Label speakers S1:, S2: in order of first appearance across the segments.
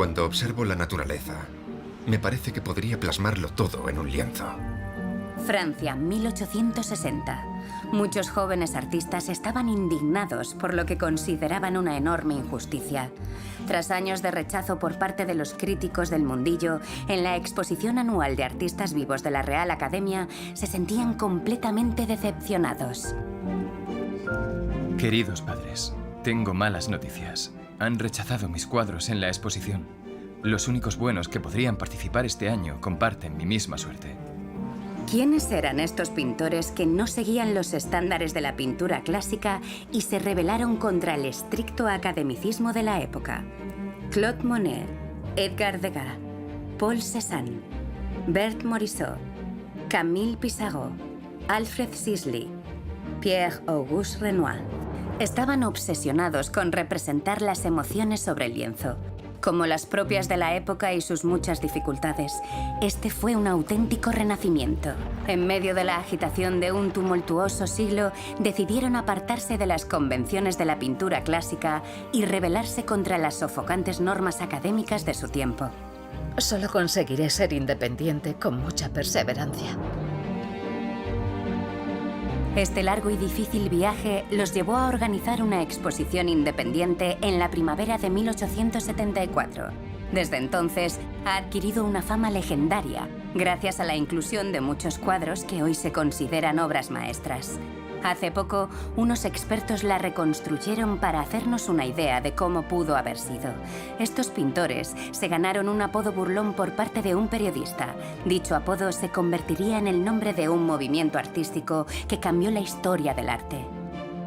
S1: Cuando observo la naturaleza, me parece que podría plasmarlo todo en un lienzo.
S2: Francia, 1860. Muchos jóvenes artistas estaban indignados por lo que consideraban una enorme injusticia. Tras años de rechazo por parte de los críticos del mundillo, en la exposición anual de artistas vivos de la Real Academia se sentían completamente decepcionados.
S3: Queridos padres, tengo malas noticias. Han rechazado mis cuadros en la exposición. Los únicos buenos que podrían participar este año comparten mi misma suerte.
S2: ¿Quiénes eran estos pintores que no seguían los estándares de la pintura clásica y se rebelaron contra el estricto academicismo de la época? Claude Monet, Edgar Degas, Paul Cézanne, Berthe Morisot, Camille Pissarro, Alfred Sisley, Pierre-Auguste Renoir. Estaban obsesionados con representar las emociones sobre el lienzo. Como las propias de la época y sus muchas dificultades, este fue un auténtico renacimiento. En medio de la agitación de un tumultuoso siglo, decidieron apartarse de las convenciones de la pintura clásica y rebelarse contra las sofocantes normas académicas de su tiempo.
S4: Solo conseguiré ser independiente con mucha perseverancia.
S2: Este largo y difícil viaje los llevó a organizar una exposición independiente en la primavera de 1874. Desde entonces, ha adquirido una fama legendaria, gracias a la inclusión de muchos cuadros que hoy se consideran obras maestras. Hace poco, unos expertos la reconstruyeron para hacernos una idea de cómo pudo haber sido. Estos pintores se ganaron un apodo burlón por parte de un periodista. Dicho apodo se convertiría en el nombre de un movimiento artístico que cambió la historia del arte.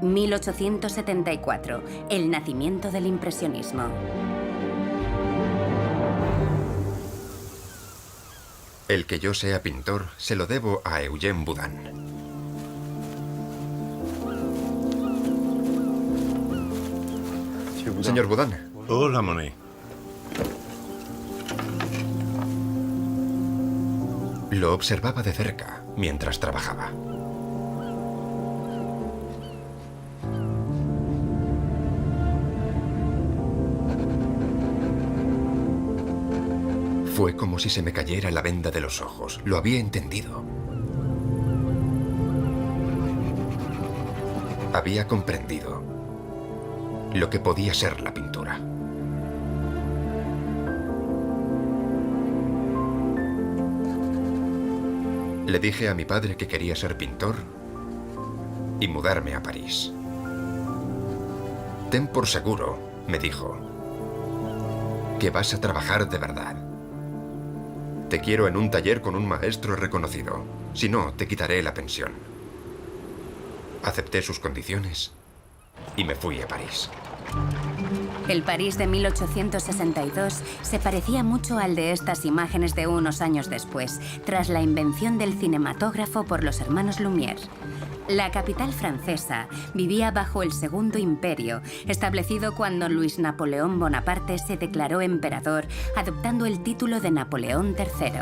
S2: 1874, el nacimiento del impresionismo.
S1: El que yo sea pintor se lo debo a Eugène Boudin. Señor Boudin.
S5: Hola, Monet.
S1: Lo observaba de cerca mientras trabajaba. Fue como si se me cayera la venda de los ojos. Lo había entendido. Había comprendido lo que podía ser la pintura. Le dije a mi padre que quería ser pintor y mudarme a París. Ten por seguro, me dijo, que vas a trabajar de verdad. Te quiero en un taller con un maestro reconocido. Si no, te quitaré la pensión. Acepté sus condiciones y me fui a París.
S2: El París de 1862 se parecía mucho al de estas imágenes de unos años después, tras la invención del cinematógrafo por los hermanos Lumière. La capital francesa vivía bajo el Segundo Imperio, establecido cuando Luis Napoleón Bonaparte se declaró emperador, adoptando el título de Napoleón III.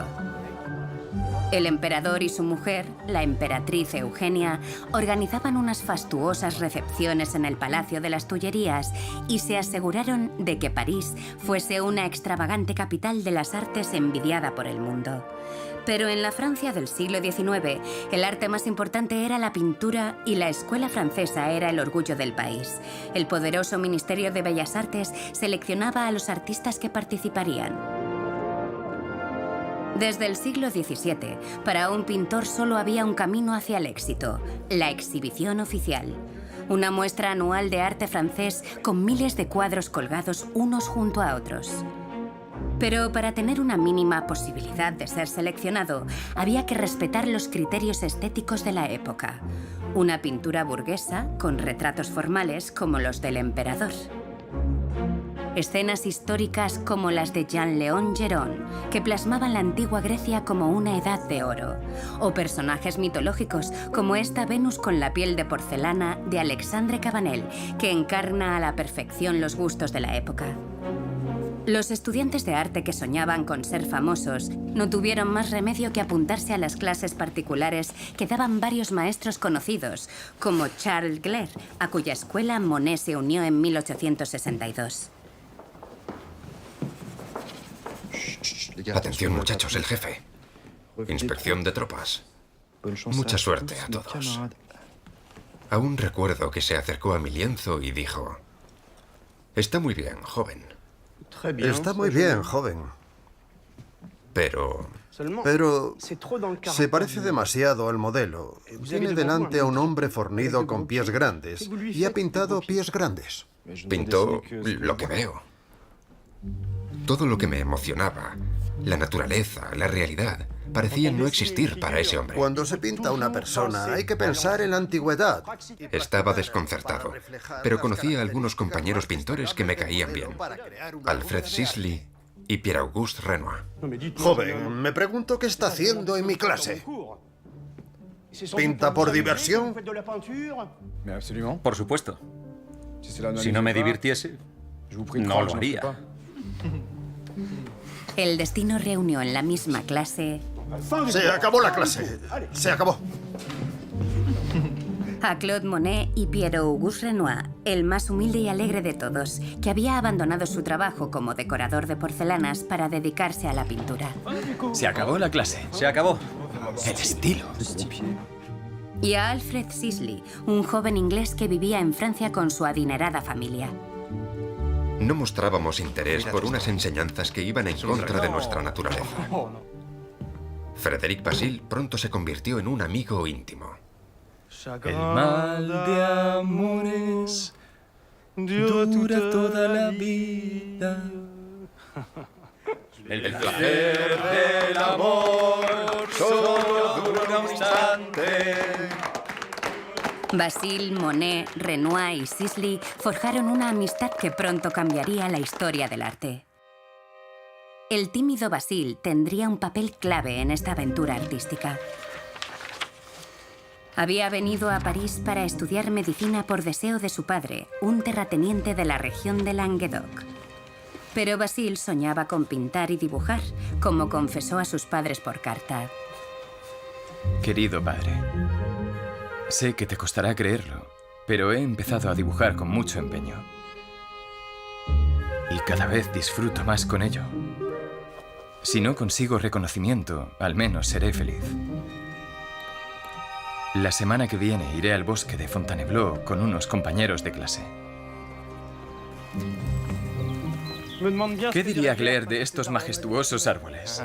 S2: El emperador y su mujer, la emperatriz Eugenia, organizaban unas fastuosas recepciones en el Palacio de las Tullerías y se aseguraron de que París fuese una extravagante capital de las artes envidiada por el mundo. Pero en la Francia del siglo XIX, el arte más importante era la pintura y la escuela francesa era el orgullo del país. El poderoso Ministerio de Bellas Artes seleccionaba a los artistas que participarían. Desde el siglo XVII, para un pintor solo había un camino hacia el éxito: la exhibición oficial. Una muestra anual de arte francés con miles de cuadros colgados unos junto a otros. Pero para tener una mínima posibilidad de ser seleccionado, había que respetar los criterios estéticos de la época. Una pintura burguesa con retratos formales como los del emperador. Escenas históricas como las de Jean-Léon Gérôme, que plasmaban la antigua Grecia como una edad de oro. O personajes mitológicos como esta Venus con la piel de porcelana de Alexandre Cabanel, que encarna a la perfección los gustos de la época. Los estudiantes de arte que soñaban con ser famosos no tuvieron más remedio que apuntarse a las clases particulares que daban varios maestros conocidos, como Charles Gleyre, a cuya escuela Monet se unió en 1862.
S1: Atención, muchachos, el jefe. Inspección de tropas. Mucha suerte a todos. Aún recuerdo que se acercó a mi lienzo y dijo: está muy bien, joven.
S5: Está muy bien, joven.
S1: Pero
S5: se parece demasiado al modelo. Tiene delante a un hombre fornido con pies grandes y ha pintado pies grandes.
S1: pintó lo que veo. Todo lo que me emocionaba, la naturaleza, la realidad, parecían no existir para ese hombre.
S5: Cuando se pinta a una persona, hay que pensar en la antigüedad.
S1: Estaba desconcertado, pero conocía a algunos compañeros pintores que me caían bien. Alfred Sisley y Pierre-Auguste Renoir.
S5: Joven, me pregunto qué está haciendo en mi clase. ¿Pinta por diversión?
S6: Por supuesto. Si no me divirtiese, no lo haría.
S2: El destino reunió en la misma clase
S5: Se acabó la clase. Se acabó.
S2: a Claude Monet y Pierre-Auguste Renoir, el más humilde y alegre de todos, que había abandonado su trabajo como decorador de porcelanas para dedicarse a la pintura.
S3: Se acabó la clase.
S6: Se acabó.
S3: El estilo.
S2: Y a Alfred Sisley, un joven inglés que vivía en Francia con su adinerada familia.
S1: No mostrábamos interés por unas enseñanzas que iban en contra de nuestra naturaleza. Frédéric Bazille pronto se convirtió en un amigo íntimo.
S3: El mal de amores dura toda la vida. El placer del amor solo dura un instante.
S2: Bazille, Monet, Renoir y Sisley forjaron una amistad que pronto cambiaría la historia del arte. El tímido Bazille tendría un papel clave en esta aventura artística. Había venido a París para estudiar medicina por deseo de su padre, un terrateniente de la región de Languedoc. Pero Bazille soñaba con pintar y dibujar, como confesó a sus padres por carta.
S3: Querido padre, sé que te costará creerlo, pero he empezado a dibujar con mucho empeño. Y cada vez disfruto más con ello. Si no consigo reconocimiento, al menos seré feliz. La semana que viene iré al bosque de Fontainebleau con unos compañeros de clase. ¿Qué diría Claire de estos majestuosos árboles?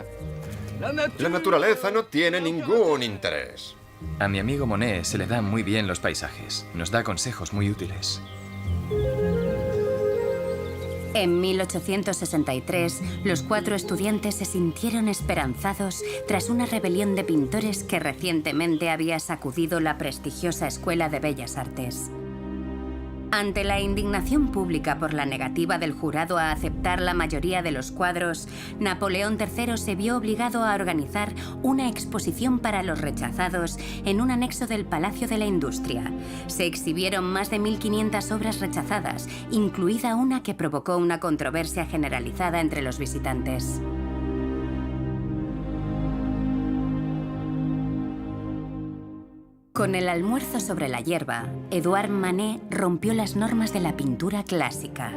S1: La naturaleza no tiene ningún interés.
S3: A mi amigo Monet se le dan muy bien los paisajes. Nos da consejos muy útiles.
S2: En 1863, los 4 estudiantes se sintieron esperanzados tras una rebelión de pintores que recientemente había sacudido la prestigiosa Escuela de Bellas Artes. Ante la indignación pública por la negativa del jurado a aceptar la mayoría de los cuadros, Napoleón III se vio obligado a organizar una exposición para los rechazados en un anexo del Palacio de la Industria. Se exhibieron más de 1.500 obras rechazadas, incluida una que provocó una controversia generalizada entre los visitantes. Con el almuerzo sobre la hierba, Edouard Manet rompió las normas de la pintura clásica.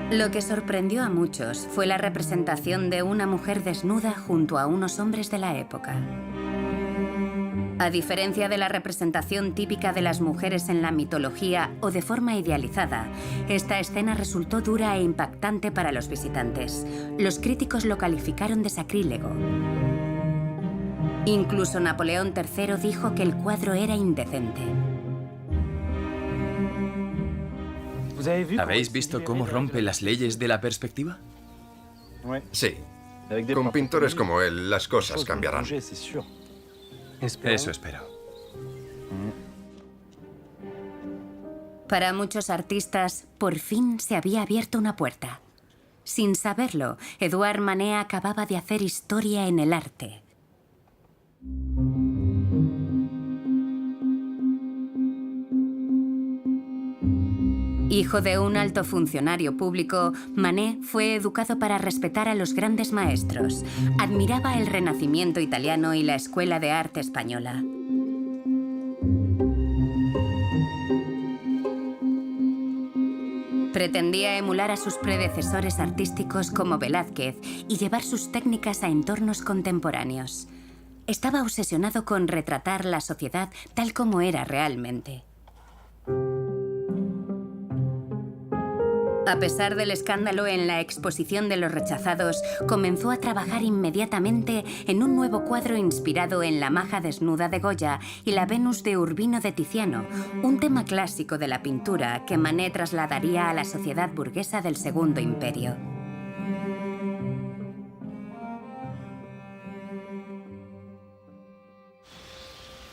S2: Lo que sorprendió a muchos fue la representación de una mujer desnuda junto a unos hombres de la época. A diferencia de la representación típica de las mujeres en la mitología o de forma idealizada, esta escena resultó dura e impactante para los visitantes. Los críticos lo calificaron de sacrílego. Incluso Napoleón III dijo que el cuadro era indecente.
S3: ¿Habéis visto cómo rompe las leyes de la perspectiva?
S1: Sí. Con pintores como él, las cosas cambiarán.
S3: Eso espero.
S2: Para muchos artistas, por fin se había abierto una puerta. Sin saberlo, Edouard Manet acababa de hacer historia en el arte. Hijo de un alto funcionario público, Manet fue educado para respetar a los grandes maestros. Admiraba el Renacimiento italiano y la Escuela de Arte española. Pretendía emular a sus predecesores artísticos como Velázquez y llevar sus técnicas a entornos contemporáneos. Estaba obsesionado con retratar la sociedad tal como era realmente. A pesar del escándalo en la exposición de los rechazados, comenzó a trabajar inmediatamente en un nuevo cuadro inspirado en la Maja desnuda de Goya y la Venus de Urbino de Tiziano, un tema clásico de la pintura que Manet trasladaría a la sociedad burguesa del Segundo Imperio.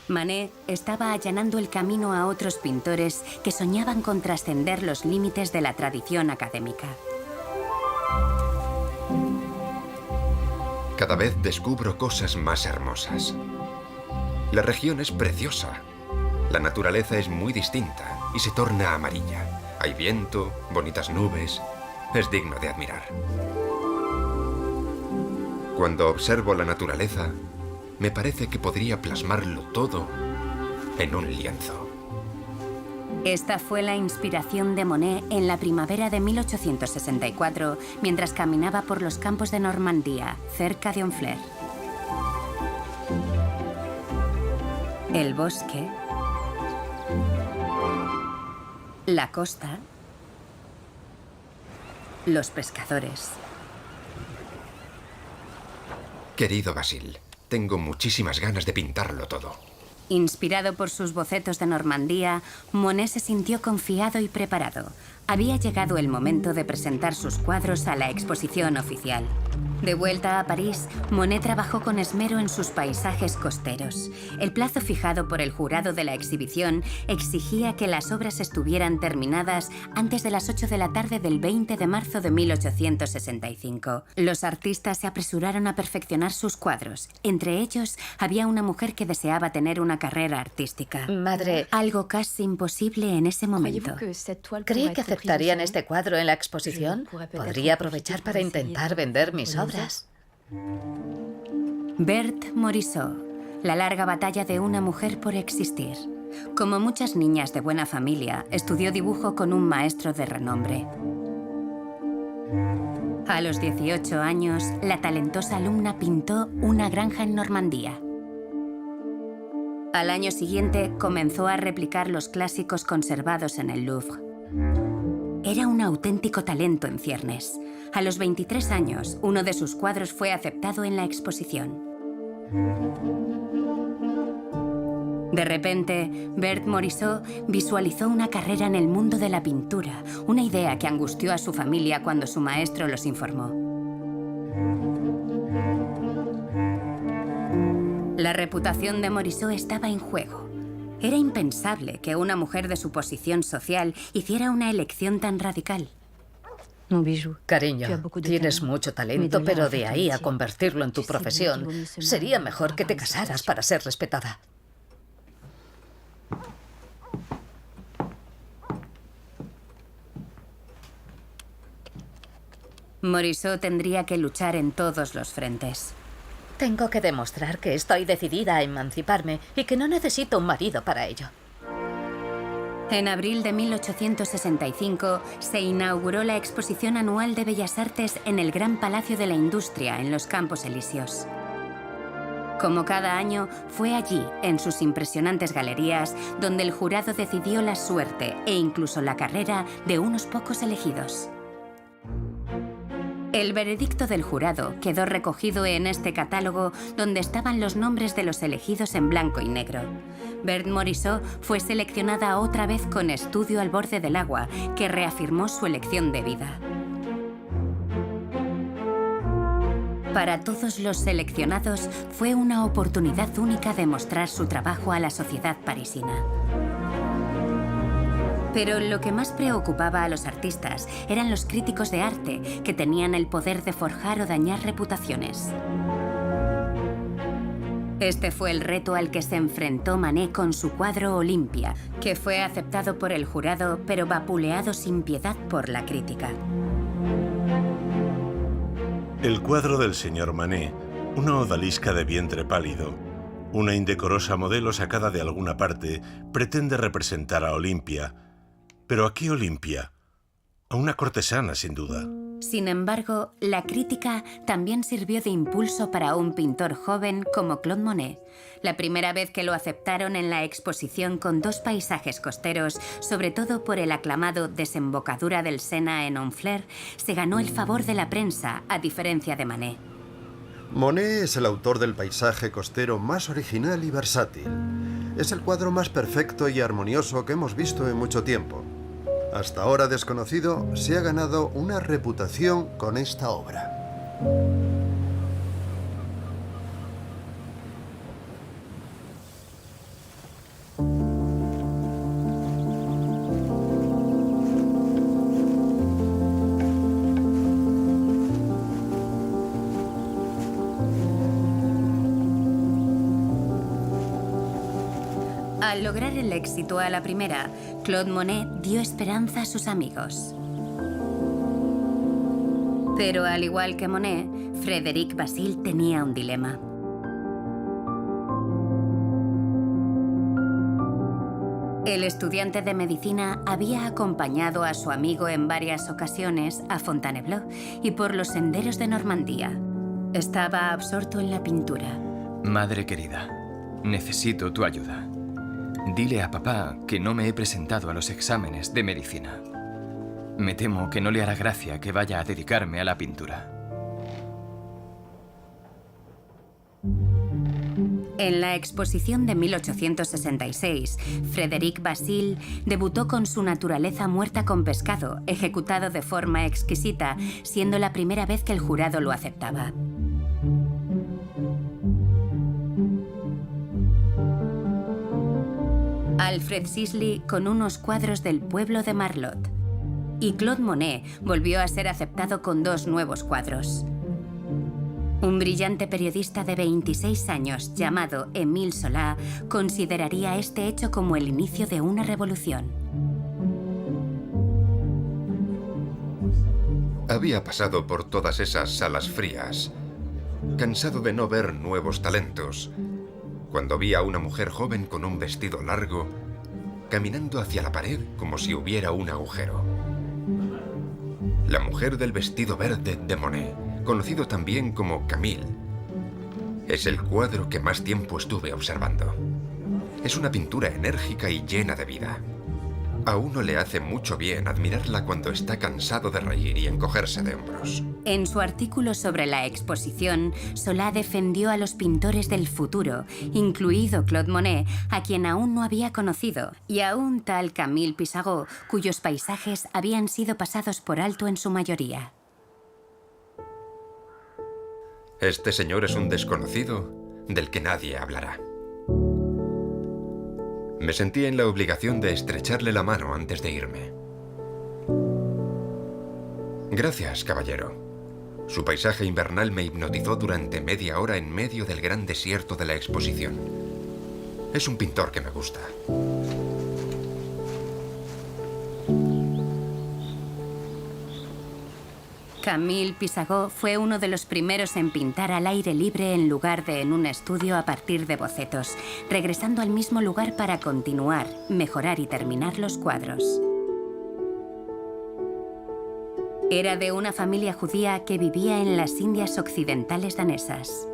S2: Manet estaba allanando el camino a otros pintores que soñaban con trascender los límites de la tradición académica.
S1: Cada vez descubro cosas más hermosas. La región es preciosa. La naturaleza es muy distinta y se torna amarilla. Hay viento, bonitas nubes. Es digno de admirar. Cuando observo la naturaleza, me parece que podría plasmarlo todo en un lienzo.
S2: Esta fue la inspiración de Monet en la primavera de 1864, mientras caminaba por los campos de Normandía, cerca de Honfleur. El bosque, la costa, los pescadores.
S1: Querido Basil, tengo muchísimas ganas de pintarlo todo.
S2: Inspirado por sus bocetos de Normandía, Monet se sintió confiado y preparado. Había llegado el momento de presentar sus cuadros a la exposición oficial. De vuelta a París, Monet trabajó con esmero en sus paisajes costeros. El plazo fijado por el jurado de la exhibición exigía que las obras estuvieran terminadas antes de las 8 de la tarde del 20 de marzo de 1865. Los artistas se apresuraron a perfeccionar sus cuadros. Entre ellos, había una mujer que deseaba tener una carrera artística.
S4: Madre,
S2: Algo casi imposible en ese momento.
S4: ¿cree que aceptarían este cuadro en la exposición? Podría aprovechar para intentar vender mis obras.
S2: Berthe Morisot, la larga batalla de una mujer por existir. Como muchas niñas de buena familia, estudió dibujo con un maestro de renombre. A los 18 años, la talentosa alumna pintó una granja en Normandía. Al año siguiente, comenzó a replicar los clásicos conservados en el Louvre. Era un auténtico talento en ciernes. A los 23 años, uno de sus cuadros fue aceptado en la exposición. De repente, Berthe Morisot visualizó una carrera en el mundo de la pintura, una idea que angustió a su familia cuando su maestro los informó. La reputación de Morisot estaba en juego. Era impensable que una mujer de su posición social hiciera una elección tan radical.
S4: Cariño, tienes mucho talento, pero de ahí a convertirlo en tu profesión, sería mejor que te casaras para ser respetada.
S2: Morisot tendría que luchar en todos los frentes.
S4: Tengo que demostrar que estoy decidida a emanciparme y que no necesito un marido para ello.
S2: En abril de 1865 se inauguró la Exposición Anual de Bellas Artes en el Gran Palacio de la Industria, en los Campos Elíseos. Como cada año, fue allí, en sus impresionantes galerías, donde el jurado decidió la suerte e incluso la carrera de unos pocos elegidos. El veredicto del jurado quedó recogido en este catálogo, donde estaban los nombres de los elegidos en blanco y negro. Berthe Morisot fue seleccionada otra vez con Estudio al borde del agua, que reafirmó su elección de vida. Para todos los seleccionados fue una oportunidad única de mostrar su trabajo a la sociedad parisina. Pero lo que más preocupaba a los artistas eran los críticos de arte, que tenían el poder de forjar o dañar reputaciones. Este fue el reto al que se enfrentó Manet con su cuadro Olimpia, que fue aceptado por el jurado, pero vapuleado sin piedad por la crítica.
S7: El cuadro del señor Manet, una odalisca de vientre pálido, una indecorosa modelo sacada de alguna parte, pretende representar a Olimpia. ¿Pero a qué Olimpia? A una cortesana, sin duda.
S2: Sin embargo, la crítica también sirvió de impulso para un pintor joven como Claude Monet. La primera vez que lo aceptaron en la exposición con 2 paisajes costeros, sobre todo por el aclamado Desembocadura del Sena en Honfleur, se ganó el favor de la prensa, a diferencia de Manet.
S5: Monet es el autor del paisaje costero más original y versátil. Es el cuadro más perfecto y armonioso que hemos visto en mucho tiempo. Hasta ahora desconocido, se ha ganado una reputación con esta obra.
S2: Al lograr el éxito a la primera, Claude Monet dio esperanza a sus amigos. Pero al igual que Monet, Frédéric Basile tenía un dilema. El estudiante de medicina había acompañado a su amigo en varias ocasiones a Fontainebleau y por los senderos de Normandía. Estaba absorto en la pintura.
S3: Madre querida, necesito tu ayuda. Dile a papá que no me he presentado a los exámenes de medicina. Me temo que no le hará gracia que vaya a dedicarme a la pintura.
S2: En la exposición de 1866, Frédéric Basile debutó con su Naturaleza muerta con pescado, ejecutado de forma exquisita, siendo la primera vez que el jurado lo aceptaba. Alfred Sisley con unos cuadros del pueblo de Marlot. Y Claude Monet volvió a ser aceptado con 2 nuevos cuadros. Un brillante periodista de 26 años llamado Émile Zola consideraría este hecho como el inicio de una revolución.
S1: Había pasado por todas esas salas frías, cansado de no ver nuevos talentos, cuando vi a una mujer joven con un vestido largo, caminando hacia la pared como si hubiera un agujero. La mujer del vestido verde de Monet, conocido también como Camille, es el cuadro que más tiempo estuve observando. Es una pintura enérgica y llena de vida. A uno le hace mucho bien admirarla cuando está cansado de reír y encogerse de hombros.
S2: En su artículo sobre la exposición, Zola defendió a los pintores del futuro, incluido Claude Monet, a quien aún no había conocido, y a un tal Camille Pissarro, cuyos paisajes habían sido pasados por alto en su mayoría.
S1: Este señor es un desconocido del que nadie hablará. Me sentí en la obligación de estrecharle la mano antes de irme. Gracias, caballero. Su paisaje invernal me hipnotizó durante media hora en medio del gran desierto de la exposición. Es un pintor que me gusta.
S2: Camille Pissarro fue uno de los primeros en pintar al aire libre en lugar de en un estudio a partir de bocetos, regresando al mismo lugar para continuar, mejorar y terminar los cuadros. Era de una familia judía que vivía en las Indias occidentales danesas.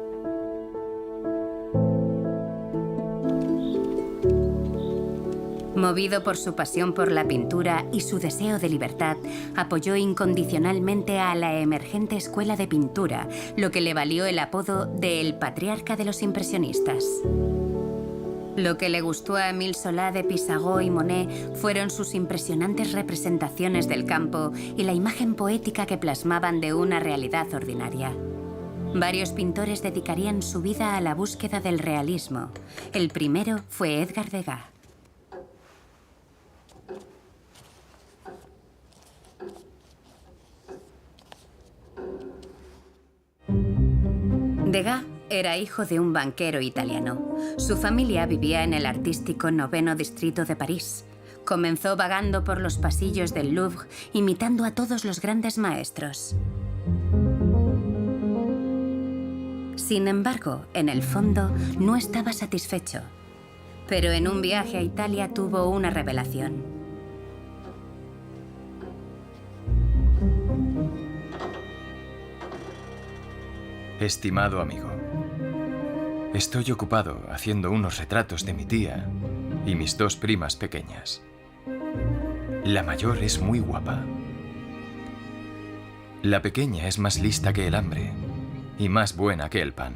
S2: Movido por su pasión por la pintura y su deseo de libertad, apoyó incondicionalmente a la emergente escuela de pintura, lo que le valió el apodo de El Patriarca de los Impresionistas. Lo que le gustó a Émile Zola de Pissarro y Monet fueron sus impresionantes representaciones del campo y la imagen poética que plasmaban de una realidad ordinaria. Varios pintores dedicarían su vida a la búsqueda del realismo. El primero fue Edgar Degas. Degas era hijo de un banquero italiano. Su familia vivía en el artístico 9º distrito de París. Comenzó vagando por los pasillos del Louvre, imitando a todos los grandes maestros. Sin embargo, en el fondo, no estaba satisfecho. Pero en un viaje a Italia tuvo una revelación.
S3: Estimado amigo, estoy ocupado haciendo unos retratos de mi tía y mis 2 primas pequeñas. La mayor es muy guapa. La pequeña es más lista que el hambre y más buena que el pan.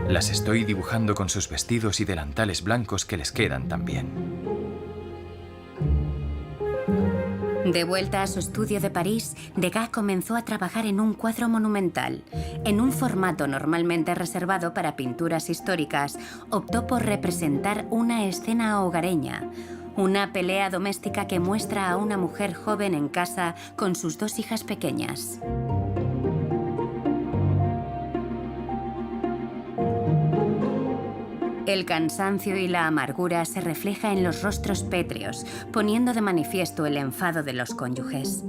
S3: Las estoy dibujando con sus vestidos y delantales blancos que les quedan tan bien.
S2: De vuelta a su estudio de París, Degas comenzó a trabajar en un cuadro monumental. En un formato normalmente reservado para pinturas históricas, optó por representar una escena hogareña, una pelea doméstica que muestra a una mujer joven en casa con sus 2 hijas pequeñas. El cansancio y la amargura se refleja en los rostros pétreos, poniendo de manifiesto el enfado de los cónyuges.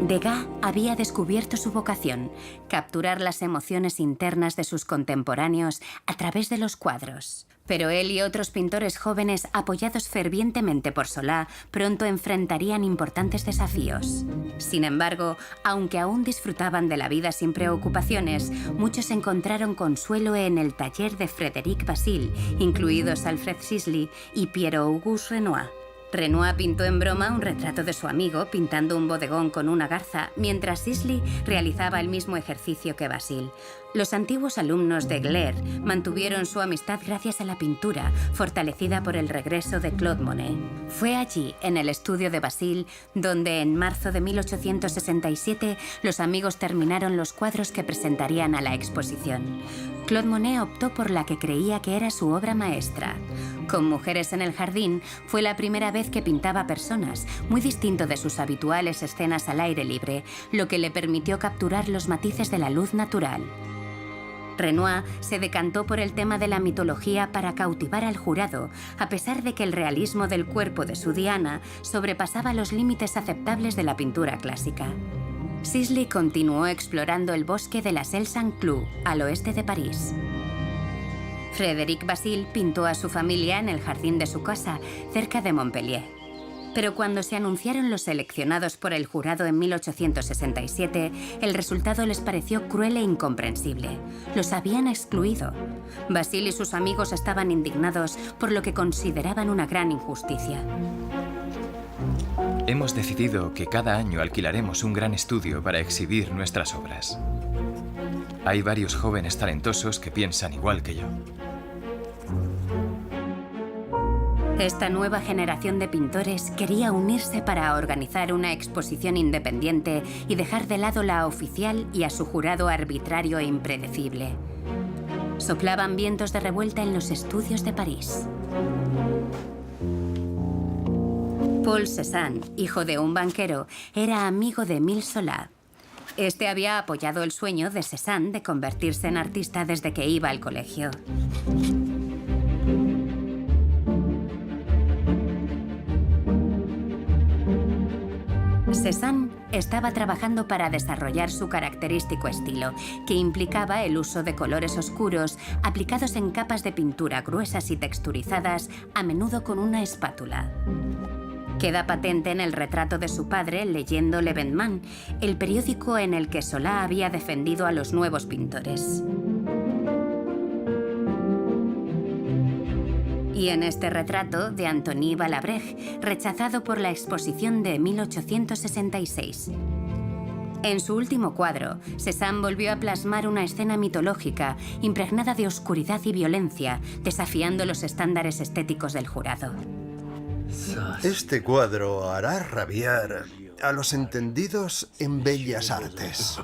S2: Degas había descubierto su vocación, capturar las emociones internas de sus contemporáneos a través de los cuadros. Pero él y otros pintores jóvenes, apoyados fervientemente por Solá, pronto enfrentarían importantes desafíos. Sin embargo, aunque aún disfrutaban de la vida sin preocupaciones, muchos encontraron consuelo en el taller de Frédéric Bazille, incluidos Alfred Sisley y Pierre-Auguste Renoir. Renoir pintó en broma un retrato de su amigo pintando un bodegón con una garza, mientras Sisley realizaba el mismo ejercicio que Bazille. Los antiguos alumnos de Gleyre mantuvieron su amistad gracias a la pintura, fortalecida por el regreso de Claude Monet. Fue allí, en el estudio de Bazille, donde en marzo de 1867 los amigos terminaron los cuadros que presentarían a la exposición. Claude Monet optó por la que creía que era su obra maestra. Con Mujeres en el jardín fue la primera vez que pintaba personas, muy distinto de sus habituales escenas al aire libre, lo que le permitió capturar los matices de la luz natural. Renoir se decantó por el tema de la mitología para cautivar al jurado, a pesar de que el realismo del cuerpo de su Diana sobrepasaba los límites aceptables de la pintura clásica. Sisley continuó explorando el bosque de la Selle Saint-Cloud, al oeste de París. Frédéric Bazille pintó a su familia en el jardín de su casa, cerca de Montpellier. Pero cuando se anunciaron los seleccionados por el jurado en 1867, el resultado les pareció cruel e incomprensible. Los habían excluido. Bazille y sus amigos estaban indignados por lo que consideraban una gran injusticia.
S3: Hemos decidido que cada año alquilaremos un gran estudio para exhibir nuestras obras. Hay varios jóvenes talentosos que piensan igual que yo.
S2: Esta nueva generación de pintores quería unirse para organizar una exposición independiente y dejar de lado la oficial y a su jurado arbitrario e impredecible. Soplaban vientos de revuelta en los estudios de París. Paul Cézanne, hijo de un banquero, era amigo de Émile Zola. Este había apoyado el sueño de Cézanne de convertirse en artista desde que iba al colegio. Cézanne estaba trabajando para desarrollar su característico estilo, que implicaba el uso de colores oscuros aplicados en capas de pintura gruesas y texturizadas, a menudo con una espátula. Queda patente en el retrato de su padre leyendo L'Événement, el periódico en el que Solá había defendido a los nuevos pintores. Y en este retrato de Antony Valabrej, rechazado por la exposición de 1866. En su último cuadro, Cézanne volvió a plasmar una escena mitológica impregnada de oscuridad y violencia, desafiando los estándares estéticos del jurado.
S5: Este cuadro hará rabiar a los entendidos en bellas artes.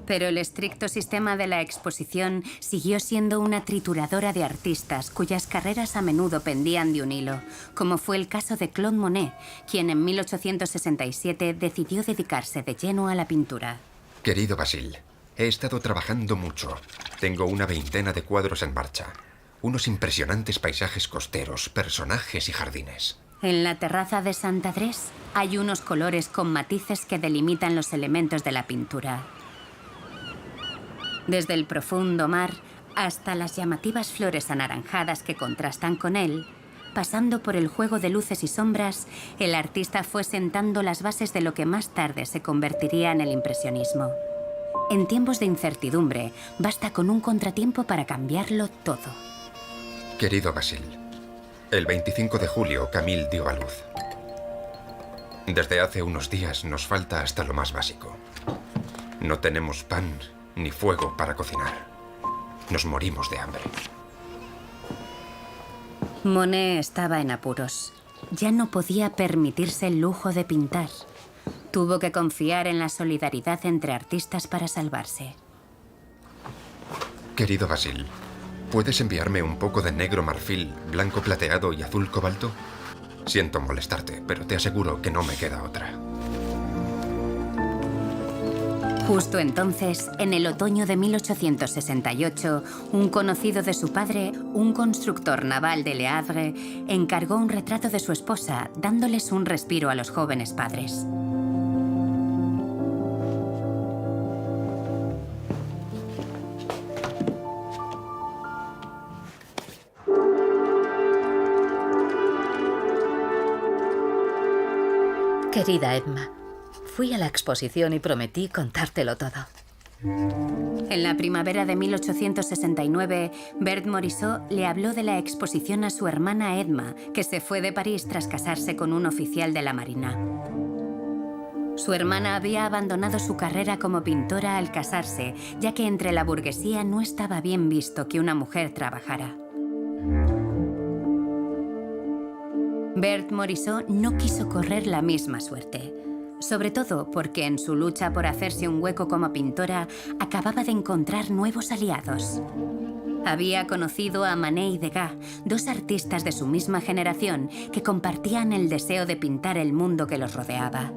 S2: Pero el estricto sistema de la exposición siguió siendo una trituradora de artistas cuyas carreras a menudo pendían de un hilo, como fue el caso de Claude Monet, quien en 1867 decidió dedicarse de lleno a la pintura.
S1: Querido Bazille, he estado trabajando mucho. Tengo una 20 de cuadros en marcha. Unos impresionantes paisajes costeros, personajes y jardines.
S2: En la terraza de Saint-Adresse hay unos colores con matices que delimitan los elementos de la pintura. Desde el profundo mar hasta las llamativas flores anaranjadas que contrastan con él, pasando por el juego de luces y sombras, el artista fue sentando las bases de lo que más tarde se convertiría en el impresionismo. En tiempos de incertidumbre, basta con un contratiempo para cambiarlo todo.
S1: Querido Basil, el 25 de julio Camille dio a luz. Desde hace unos días nos falta hasta lo más básico. No tenemos pan ni fuego para cocinar. Nos morimos de hambre.
S2: Monet estaba en apuros. Ya no podía permitirse el lujo de pintar. Tuvo que confiar en la solidaridad entre artistas para salvarse.
S1: Querido Basil, ¿puedes enviarme un poco de negro marfil, blanco plateado y azul cobalto? Siento molestarte, pero te aseguro que no me queda otra.
S2: Justo entonces, en el otoño de 1868, un conocido de su padre, un constructor naval de Le Havre, encargó un retrato de su esposa, dándoles un respiro a los jóvenes padres.
S4: Querida Edma, fui a la exposición y prometí contártelo todo.
S2: En la primavera de 1869, Berthe Morisot le habló de la exposición a su hermana Edma, que se fue de París tras casarse con un oficial de la Marina. Su hermana había abandonado su carrera como pintora al casarse, ya que entre la burguesía no estaba bien visto que una mujer trabajara. Berthe Morisot no quiso correr la misma suerte, sobre todo porque en su lucha por hacerse un hueco como pintora acababa de encontrar nuevos aliados. Había conocido a Manet y Degas, dos artistas de su misma generación que compartían el deseo de pintar el mundo que los rodeaba.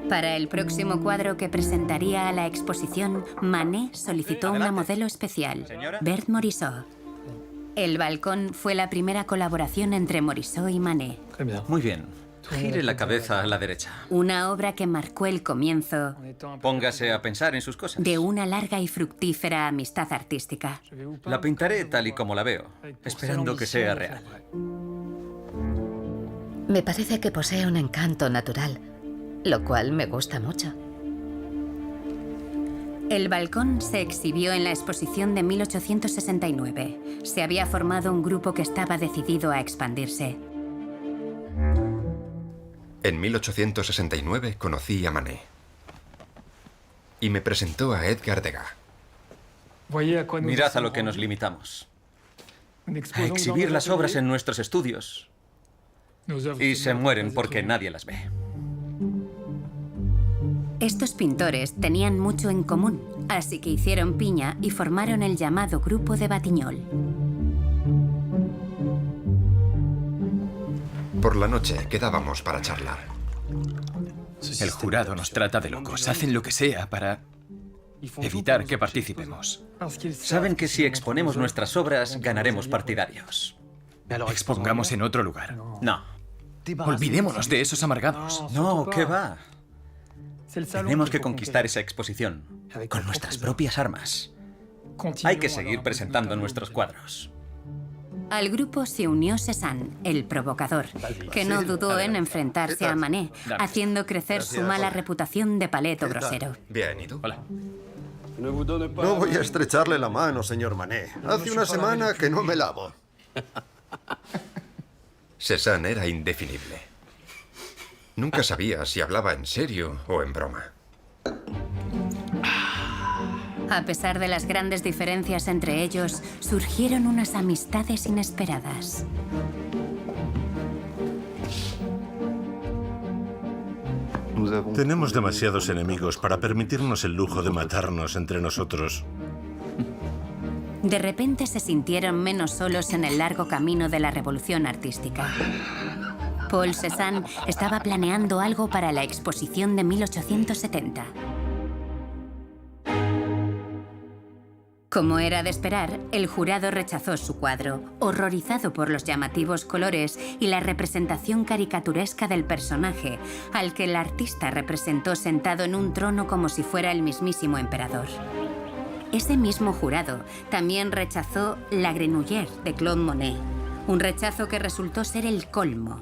S2: Para el próximo cuadro que presentaría a la exposición, Manet solicitó una modelo especial, Berthe Morisot. El balcón fue la primera colaboración entre Morisot y Manet.
S6: Muy bien. Gire la cabeza a la derecha.
S2: Una obra que marcó el comienzo
S6: Póngase a pensar en sus cosas.
S2: de una larga y fructífera amistad artística.
S6: La pintaré tal y como la veo, esperando que sea real.
S4: Me parece que posee un encanto natural, lo cual me gusta mucho.
S2: El balcón se exhibió en la exposición de 1869. Se había formado un grupo que estaba decidido a expandirse.
S1: En 1869 conocí a Manet. Y me presentó a Edgar Degas.
S6: Mirad a lo que nos limitamos. A exhibir las obras en nuestros estudios. Y se mueren porque nadie las ve.
S2: Estos pintores tenían mucho en común, así que hicieron piña y formaron el llamado Grupo de Batignolles.
S1: Por la noche quedábamos para charlar.
S3: El jurado nos trata de locos. Hacen lo que sea para evitar que participemos.
S6: Saben que si exponemos nuestras obras, ganaremos partidarios.
S3: Expongamos en otro lugar.
S6: No.
S3: Olvidémonos de esos amargados.
S6: No, ¿qué va? Tenemos que conquistar esa exposición con nuestras propias armas. Hay que seguir presentando nuestros cuadros.
S2: Al grupo se unió Cézanne, el provocador, que no dudó en enfrentarse a Manet, haciendo crecer su mala reputación de paleto grosero.
S1: Bien, ¿y tú?
S3: Hola.
S5: No voy a estrecharle la mano, señor Manet. Hace una semana que no me lavo.
S1: Cézanne era indefinible. Nunca sabía si hablaba en serio o en broma.
S2: A pesar de las grandes diferencias entre ellos, surgieron unas amistades inesperadas.
S7: Tenemos demasiados enemigos para permitirnos el lujo de matarnos entre nosotros.
S2: De repente se sintieron menos solos en el largo camino de la revolución artística. Paul Cézanne estaba planeando algo para la exposición de 1870. Como era de esperar, el jurado rechazó su cuadro, horrorizado por los llamativos colores y la representación caricaturesca del personaje, al que el artista representó sentado en un trono como si fuera el mismísimo emperador. Ese mismo jurado también rechazó La Grenouillère de Claude Monet, un rechazo que resultó ser el colmo.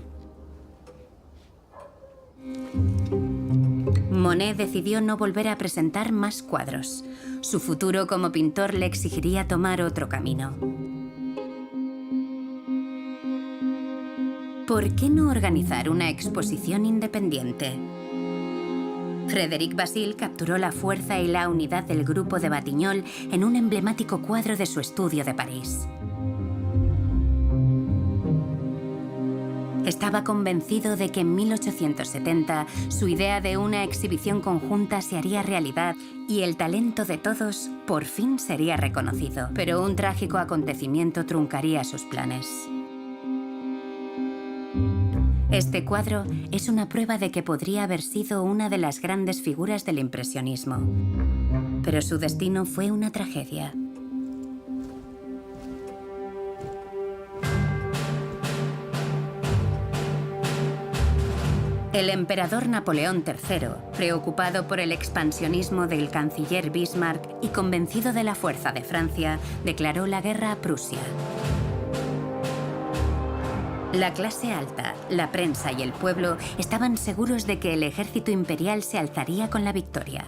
S2: Monet decidió no volver a presentar más cuadros. Su futuro como pintor le exigiría tomar otro camino. ¿Por qué no organizar una exposición independiente? Frédéric Bazille capturó la fuerza y la unidad del grupo de Batignolles en un emblemático cuadro de su estudio de París. Estaba convencido de que en 1870 su idea de una exhibición conjunta se haría realidad y el talento de todos por fin sería reconocido. Pero un trágico acontecimiento truncaría sus planes. Este cuadro es una prueba de que podría haber sido una de las grandes figuras del impresionismo. Pero su destino fue una tragedia. El emperador Napoleón III, preocupado por el expansionismo del canciller Bismarck y convencido de la fuerza de Francia, declaró la guerra a Prusia. La clase alta, la prensa y el pueblo estaban seguros de que el ejército imperial se alzaría con la victoria.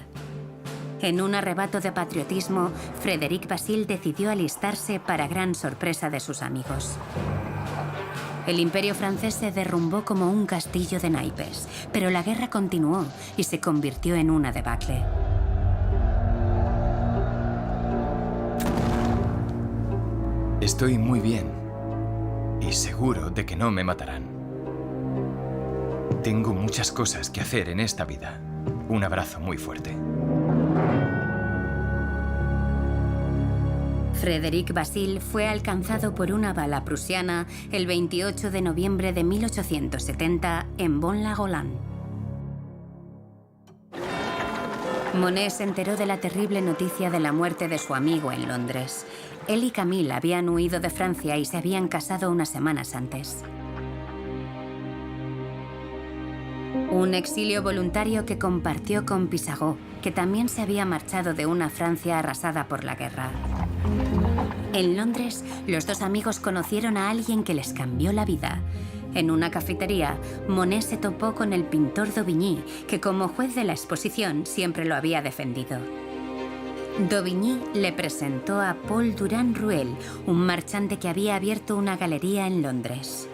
S2: En un arrebato de patriotismo, Frédéric Bazille decidió alistarse para gran sorpresa de sus amigos. El imperio francés se derrumbó como un castillo de naipes, pero la guerra continuó y se convirtió en una debacle.
S3: Estoy muy bien y seguro de que no me matarán. Tengo muchas cosas que hacer en esta vida. Un abrazo muy fuerte.
S2: Frédéric Bazille fue alcanzado por una bala prusiana el 28 de noviembre de 1870 en Bon-la-Rolande. Monet se enteró de la terrible noticia de la muerte de su amigo en Londres. Él y Camille habían huido de Francia y se habían casado unas semanas antes. Un exilio voluntario que compartió con Pissarro, que también se había marchado de una Francia arrasada por la guerra. En Londres, los dos amigos conocieron a alguien que les cambió la vida. En una cafetería, Monet se topó con el pintor Daubigny, que como juez de la exposición siempre lo había defendido. Daubigny le presentó a Paul Durand-Ruel, un marchante que había abierto una galería en Londres.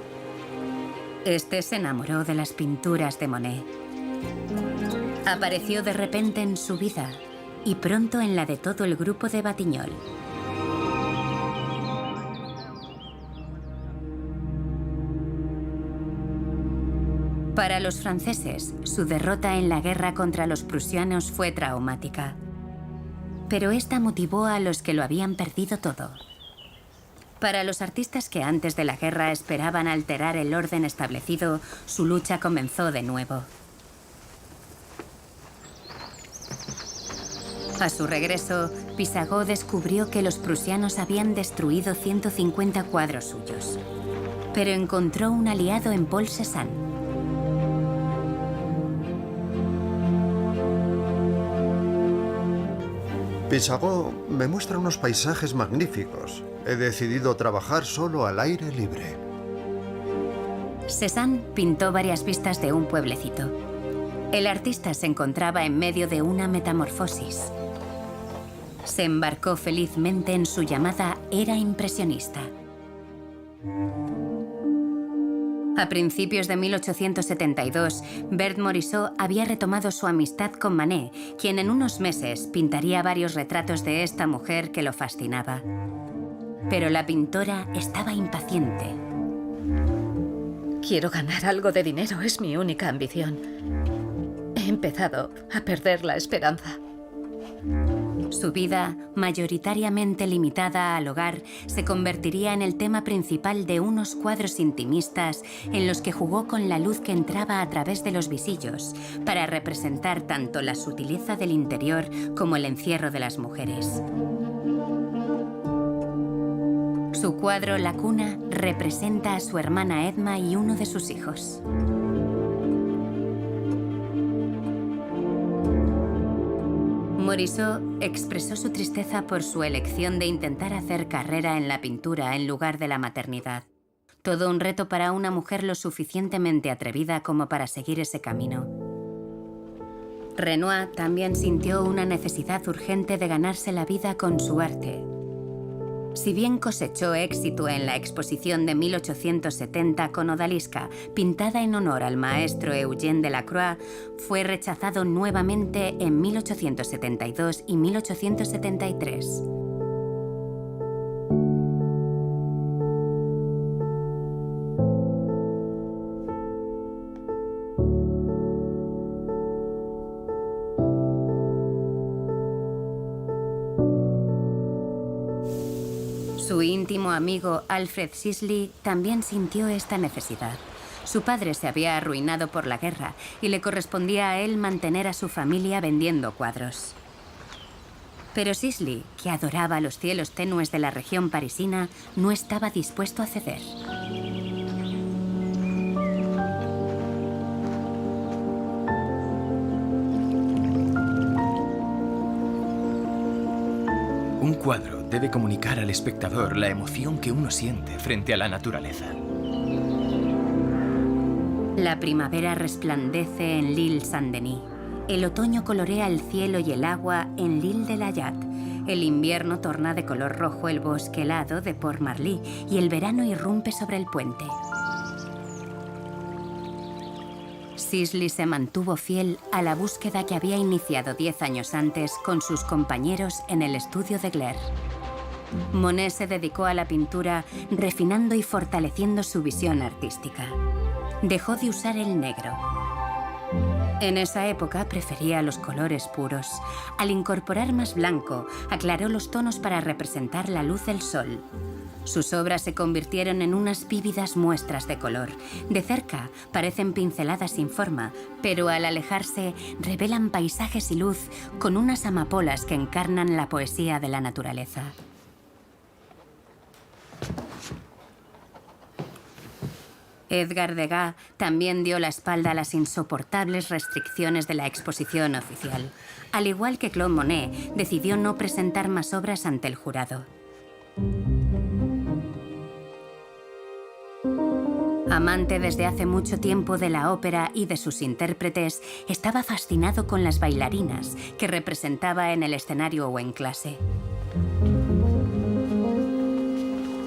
S2: Este se enamoró de las pinturas de Monet. Apareció de repente en su vida y pronto en la de todo el grupo de Batignolles. Para los franceses, su derrota en la guerra contra los prusianos fue traumática. Pero esta motivó a los que lo habían perdido todo. Para los artistas que antes de la guerra esperaban alterar el orden establecido, su lucha comenzó de nuevo. A su regreso, Pissarro descubrió que los prusianos habían destruido 150 cuadros suyos. Pero encontró un aliado en Paul Cézanne.
S5: Pissarro me muestra unos paisajes magníficos. He decidido trabajar solo al aire libre.
S2: Cézanne pintó varias vistas de un pueblecito. El artista se encontraba en medio de una metamorfosis. Se embarcó felizmente en su llamada era impresionista. A principios de 1872, Berthe Morisot había retomado su amistad con Manet, quien en unos meses pintaría varios retratos de esta mujer que lo fascinaba. Pero la pintora estaba impaciente.
S4: Quiero ganar algo de dinero, es mi única ambición. He empezado a perder la esperanza.
S2: Su vida, mayoritariamente limitada al hogar, se convertiría en el tema principal de unos cuadros intimistas en los que jugó con la luz que entraba a través de los visillos para representar tanto la sutileza del interior como el encierro de las mujeres. Su cuadro La cuna representa a su hermana Edma y uno de sus hijos. Morisot expresó su tristeza por su elección de intentar hacer carrera en la pintura en lugar de la maternidad. Todo un reto para una mujer lo suficientemente atrevida como para seguir ese camino. Renoir también sintió una necesidad urgente de ganarse la vida con su arte. Si bien cosechó éxito en la exposición de 1870 con odalisca, pintada en honor al maestro Eugène Delacroix, fue rechazado nuevamente en 1872 y 1873. Su íntimo amigo Alfred Sisley también sintió esta necesidad. Su padre se había arruinado por la guerra y le correspondía a él mantener a su familia vendiendo cuadros. Pero Sisley, que adoraba los cielos tenues de la región parisina, no estaba dispuesto a ceder.
S3: Un cuadro debe comunicar al espectador la emoción que uno siente frente a la naturaleza.
S2: La primavera resplandece en l'Île Saint-Denis. El otoño colorea el cielo y el agua en l'Île de la Jatte. El invierno torna de color rojo el bosque helado de Port-Marly y el verano irrumpe sobre el puente. Sisley se mantuvo fiel a la búsqueda que había iniciado 10 años antes con sus compañeros en el estudio de Gleyre. Monet se dedicó a la pintura, refinando y fortaleciendo su visión artística. Dejó de usar el negro. En esa época prefería los colores puros. Al incorporar más blanco, aclaró los tonos para representar la luz del sol. Sus obras se convirtieron en unas vívidas muestras de color. De cerca parecen pinceladas sin forma, pero al alejarse revelan paisajes y luz con unas amapolas que encarnan la poesía de la naturaleza. Edgar Degas también dio la espalda a las insoportables restricciones de la exposición oficial. Al igual que Claude Monet, decidió no presentar más obras ante el jurado. Amante desde hace mucho tiempo de la ópera y de sus intérpretes, estaba fascinado con las bailarinas que representaba en el escenario o en clase.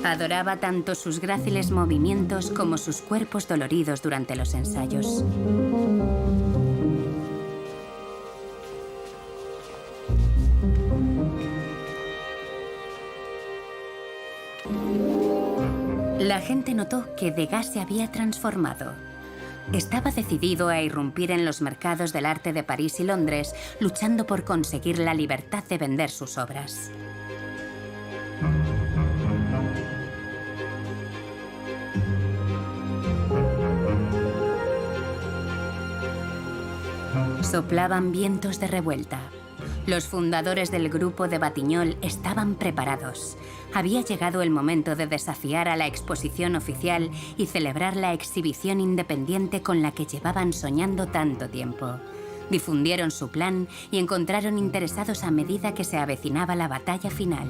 S2: Adoraba tanto sus gráciles movimientos como sus cuerpos doloridos durante los ensayos. La gente notó que Degas se había transformado. Estaba decidido a irrumpir en los mercados del arte de París y Londres, luchando por conseguir la libertad de vender sus obras. Soplaban vientos de revuelta. Los fundadores del grupo de Batignolles estaban preparados. Había llegado el momento de desafiar a la exposición oficial y celebrar la exhibición independiente con la que llevaban soñando tanto tiempo. Difundieron su plan y encontraron interesados a medida que se avecinaba la batalla final.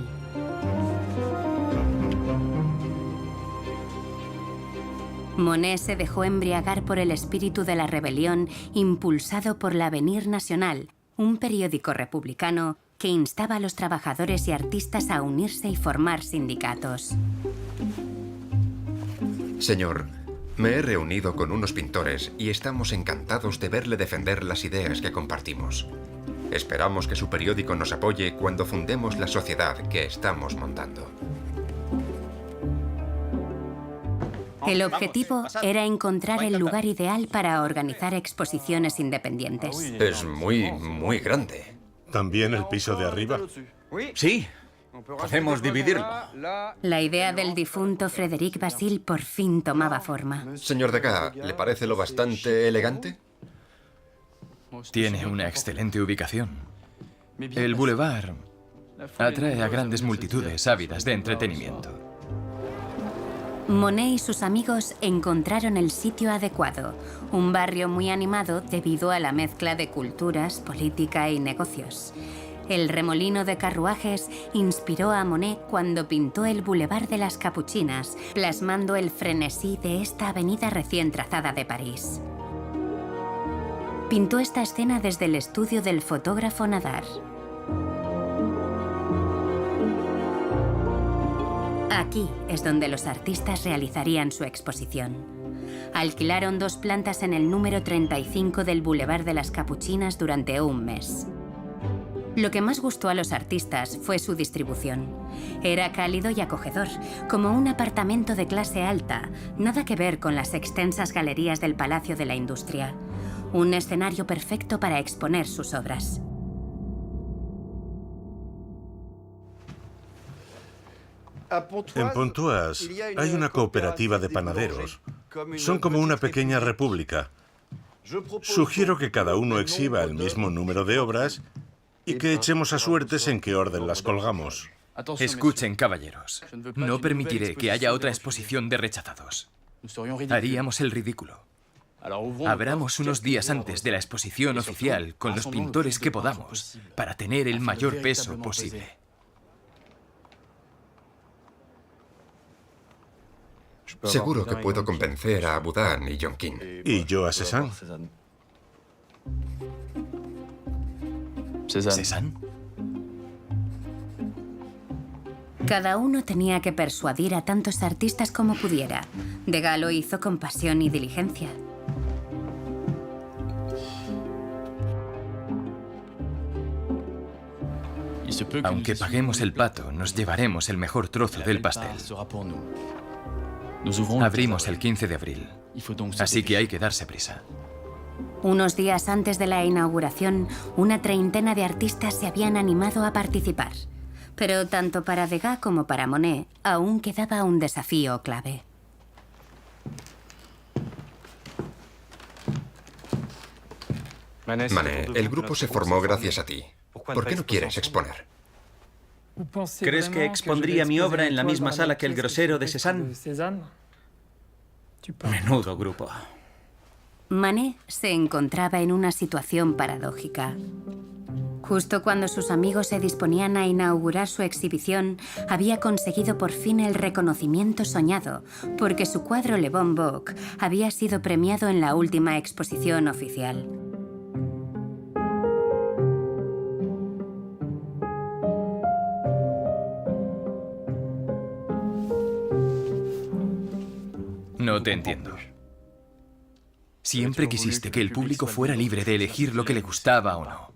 S2: Monet se dejó embriagar por el espíritu de la rebelión impulsado por l'Avenir National, un periódico republicano que instaba a los trabajadores y artistas a unirse y formar sindicatos.
S1: Señor, me he reunido con unos pintores y estamos encantados de verle defender las ideas que compartimos. Esperamos que su periódico nos apoye cuando fundemos la sociedad que estamos montando.
S2: El objetivo era encontrar el lugar ideal para organizar exposiciones independientes.
S1: Es muy grande.
S7: ¿También el piso de arriba?
S6: Sí, podemos dividirlo.
S2: La idea del difunto Frédéric Basile por fin tomaba forma.
S1: Señor Degas, ¿le parece lo bastante elegante?
S3: Tiene una excelente ubicación. El boulevard atrae a grandes multitudes ávidas de entretenimiento.
S2: Monet y sus amigos encontraron el sitio adecuado, un barrio muy animado debido a la mezcla de culturas, política y negocios. El remolino de carruajes inspiró a Monet cuando pintó el Boulevard de las Capuchinas, plasmando el frenesí de esta avenida recién trazada de París. Pintó esta escena desde el estudio del fotógrafo Nadar. Aquí es donde los artistas realizarían su exposición. Alquilaron 2 plantas en el número 35 del Boulevard de las Capuchinas durante un mes. Lo que más gustó a los artistas fue su distribución. Era cálido y acogedor, como un apartamento de clase alta, nada que ver con las extensas galerías del Palacio de la Industria. Un escenario perfecto para exponer sus obras.
S7: En Pontoise hay una cooperativa de panaderos. Son como una pequeña república. Sugiero que cada uno exhiba el mismo número de obras y que echemos a suertes en qué orden las colgamos.
S3: Escuchen, caballeros. No permitiré que haya otra exposición de rechazados. Haríamos el ridículo. Abramos unos días antes de la exposición oficial con los pintores que podamos, para tener el mayor peso posible.
S1: Seguro que puedo convencer a Boudin y Jonquin.
S7: Y yo a Cézanne.
S3: ¿Cézanne?
S2: Cada uno tenía que persuadir a tantos artistas como pudiera. Degas lo hizo con pasión y diligencia.
S3: Aunque paguemos el pato, nos llevaremos el mejor trozo del pastel. Abrimos el 15 de abril, así que hay que darse prisa.
S2: Unos días antes de la inauguración, una treintena de artistas se habían animado a participar. Pero tanto para Degas como para Monet aún quedaba un desafío clave.
S1: Manet, el grupo se formó gracias a ti. ¿Por qué no quieres exponer?
S6: ¿Crees que expondría mi obra en la misma sala que el grosero de Cézanne? Menudo grupo.
S2: Manet se encontraba en una situación paradójica. Justo cuando sus amigos se disponían a inaugurar su exhibición, había conseguido por fin el reconocimiento soñado, porque su cuadro Le Bon Boc había sido premiado en la última exposición oficial.
S3: No te entiendo. Siempre quisiste que el público fuera libre de elegir lo que le gustaba o no.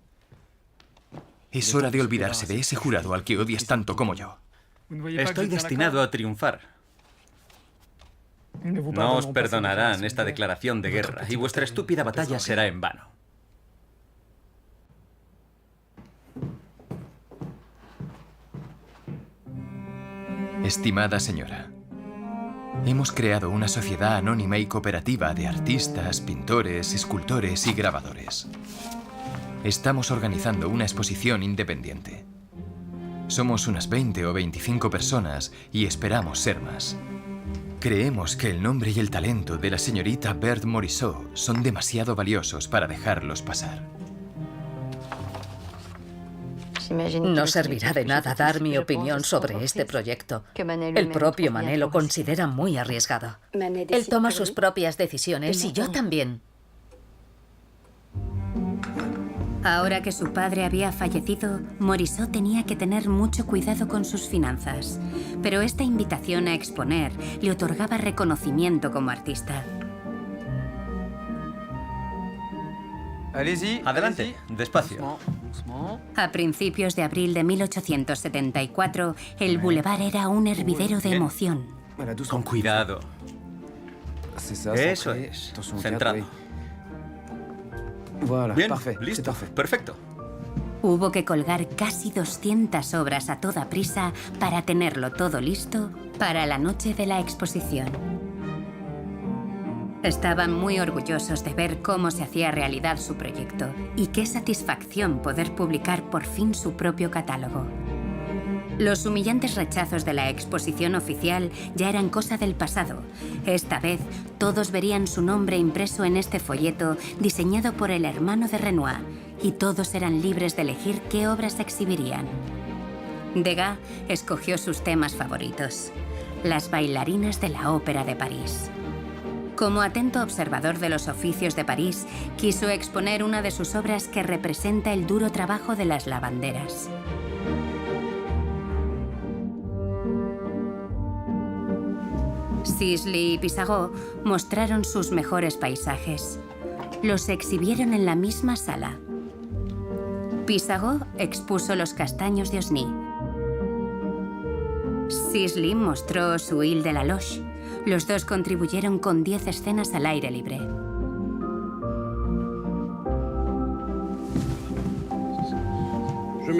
S3: Es hora de olvidarse de ese jurado al que odias tanto como yo.
S6: Estoy destinado a triunfar. No os perdonarán esta declaración de guerra y vuestra estúpida batalla será en vano.
S3: Estimada señora, hemos creado una sociedad anónima y cooperativa de artistas, pintores, escultores y grabadores. Estamos organizando una exposición independiente. Somos unas 20 o 25 personas y esperamos ser más. Creemos que el nombre y el talento de la señorita Berthe Morisot son demasiado valiosos para dejarlos pasar.
S4: No servirá de nada dar mi opinión sobre este proyecto. El propio Manet lo considera muy arriesgado. Él toma sus propias decisiones y yo también.
S2: Ahora que su padre había fallecido, Morisot tenía que tener mucho cuidado con sus finanzas. Pero esta invitación a exponer le otorgaba reconocimiento como artista.
S6: Adelante, despacio.
S2: A principios de abril de 1874, el boulevard era un hervidero de emoción.
S6: Con cuidado. Eso es. Centrado. Bien, listo. Perfecto.
S2: Hubo que colgar casi 200 obras a toda prisa para tenerlo todo listo para la noche de la exposición. Estaban muy orgullosos de ver cómo se hacía realidad su proyecto y qué satisfacción poder publicar por fin su propio catálogo. Los humillantes rechazos de la exposición oficial ya eran cosa del pasado. Esta vez, todos verían su nombre impreso en este folleto diseñado por el hermano de Renoir, y todos eran libres de elegir qué obras exhibirían. Degas escogió sus temas favoritos: las bailarinas de la Ópera de París. Como atento observador de los oficios de París, quiso exponer una de sus obras que representa el duro trabajo de las lavanderas. Sisley y Pissarro mostraron sus mejores paisajes. Los exhibieron en la misma sala. Pissarro expuso los castaños de Osny. Sisley mostró su Ile de la Loche. Los dos contribuyeron con 10 escenas al aire libre.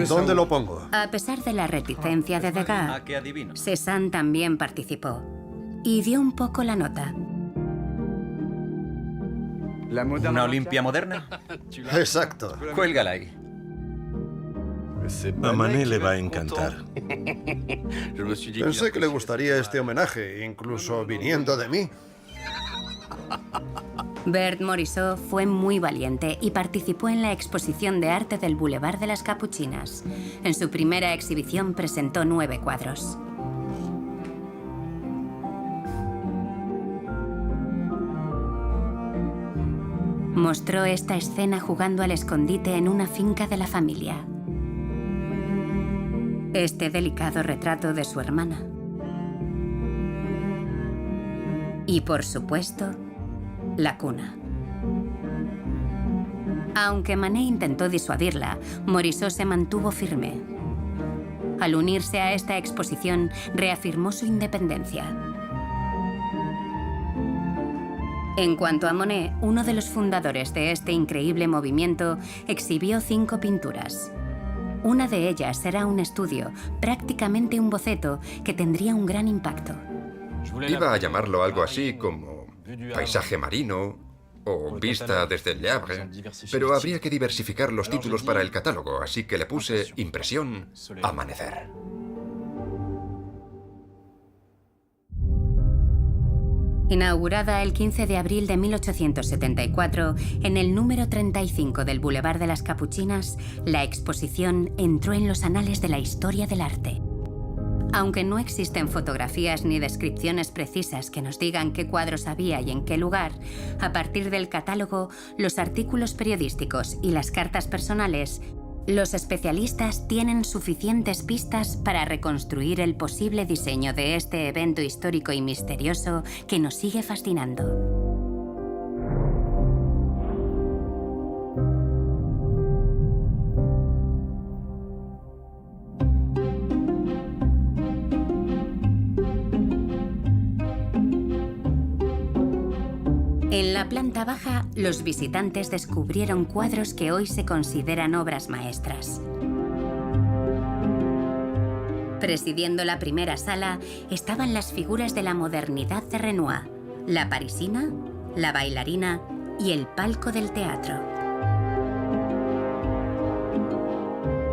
S5: ¿Dónde lo pongo?
S2: A pesar de la reticencia de Degas, Cézanne también participó y dio un poco la nota.
S6: ¿Una Olimpia moderna?
S5: Exacto.
S6: Cuélgala ahí.
S7: A Manet le va a encantar.
S5: Pensé que le gustaría este homenaje, incluso viniendo de mí.
S2: Berthe Morisot fue muy valiente y participó en la exposición de arte del Boulevard de las Capuchinas. En su primera exhibición presentó 9 cuadros. Mostró esta escena jugando al escondite en una finca de la familia. Este delicado retrato de su hermana. Y, por supuesto, la cuna. Aunque Manet intentó disuadirla, Morisot se mantuvo firme. Al unirse a esta exposición, reafirmó su independencia. En cuanto a Monet, uno de los fundadores de este increíble movimiento, exhibió 5 pinturas. Una de ellas era un estudio, prácticamente un boceto, que tendría un gran impacto.
S1: Iba a llamarlo algo así como paisaje marino o vista desde el Le Havre, pero habría que diversificar los títulos para el catálogo, así que le puse impresión, amanecer.
S2: Inaugurada el 15 de abril de 1874, en el número 35 del Boulevard de las Capuchinas, la exposición entró en los anales de la historia del arte. Aunque no existen fotografías ni descripciones precisas que nos digan qué cuadros había y en qué lugar, a partir del catálogo, los artículos periodísticos y las cartas personales, los especialistas tienen suficientes pistas para reconstruir el posible diseño de este evento histórico y misterioso que nos sigue fascinando. En la planta baja, los visitantes descubrieron cuadros que hoy se consideran obras maestras. Presidiendo la primera sala estaban las figuras de la modernidad de Renoir, la parisina, la bailarina y el palco del teatro.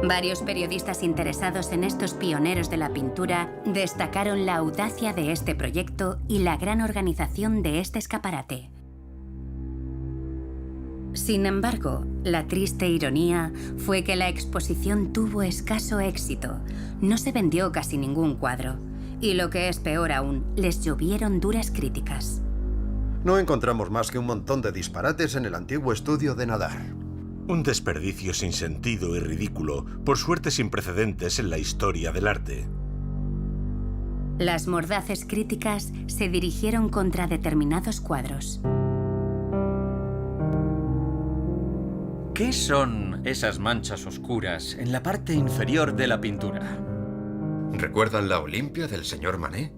S2: Varios periodistas interesados en estos pioneros de la pintura destacaron la audacia de este proyecto y la gran organización de este escaparate. Sin embargo, la triste ironía fue que la exposición tuvo escaso éxito. No se vendió casi ningún cuadro. Y lo que es peor aún, les llovieron duras críticas.
S5: No encontramos más que un montón de disparates en el antiguo estudio de Nadar.
S7: Un desperdicio sin sentido y ridículo, por suerte sin precedentes en la historia del arte.
S2: Las mordaces críticas se dirigieron contra determinados cuadros.
S6: ¿Qué son esas manchas oscuras en la parte inferior de la pintura?
S1: ¿Recuerdan la Olimpia del señor Manet?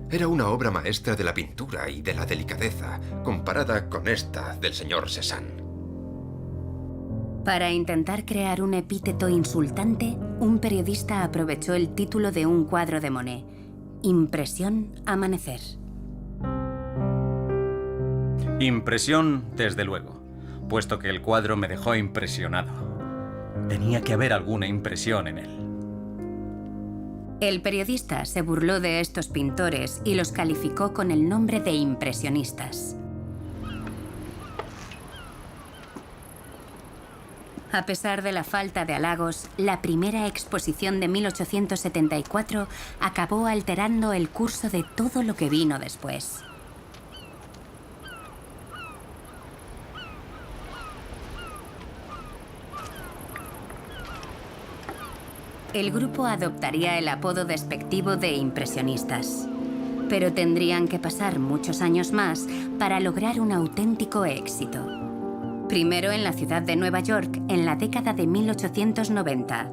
S1: Era una obra maestra de la pintura y de la delicadeza, comparada con esta del señor Cézanne.
S2: Para intentar crear un epíteto insultante, un periodista aprovechó el título de un cuadro de Monet, Impresión, amanecer.
S6: Impresión, desde luego, puesto que el cuadro me dejó impresionado. Tenía que haber alguna impresión en él.
S2: El periodista se burló de estos pintores y los calificó con el nombre de impresionistas. A pesar de la falta de halagos, la primera exposición de 1874 acabó alterando el curso de todo lo que vino después. El grupo adoptaría el apodo despectivo de impresionistas, pero tendrían que pasar muchos años más para lograr un auténtico éxito. Primero en la ciudad de Nueva York en la década de 1890,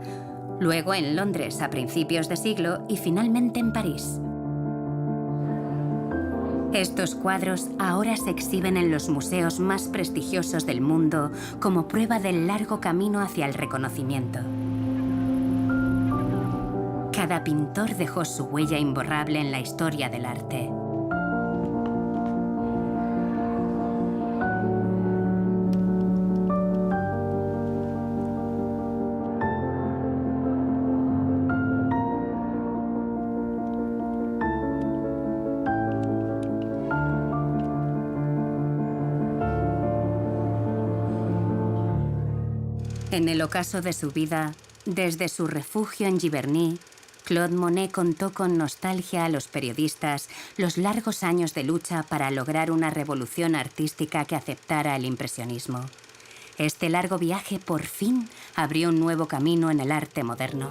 S2: luego en Londres a principios de siglo y finalmente en París. Estos cuadros ahora se exhiben en los museos más prestigiosos del mundo como prueba del largo camino hacia el reconocimiento. Cada pintor dejó su huella imborrable en la historia del arte. En el ocaso de su vida, desde su refugio en Giverny, Claude Monet contó con nostalgia a los periodistas los largos años de lucha para lograr una revolución artística que aceptara el impresionismo. Este largo viaje por fin abrió un nuevo camino en el arte moderno.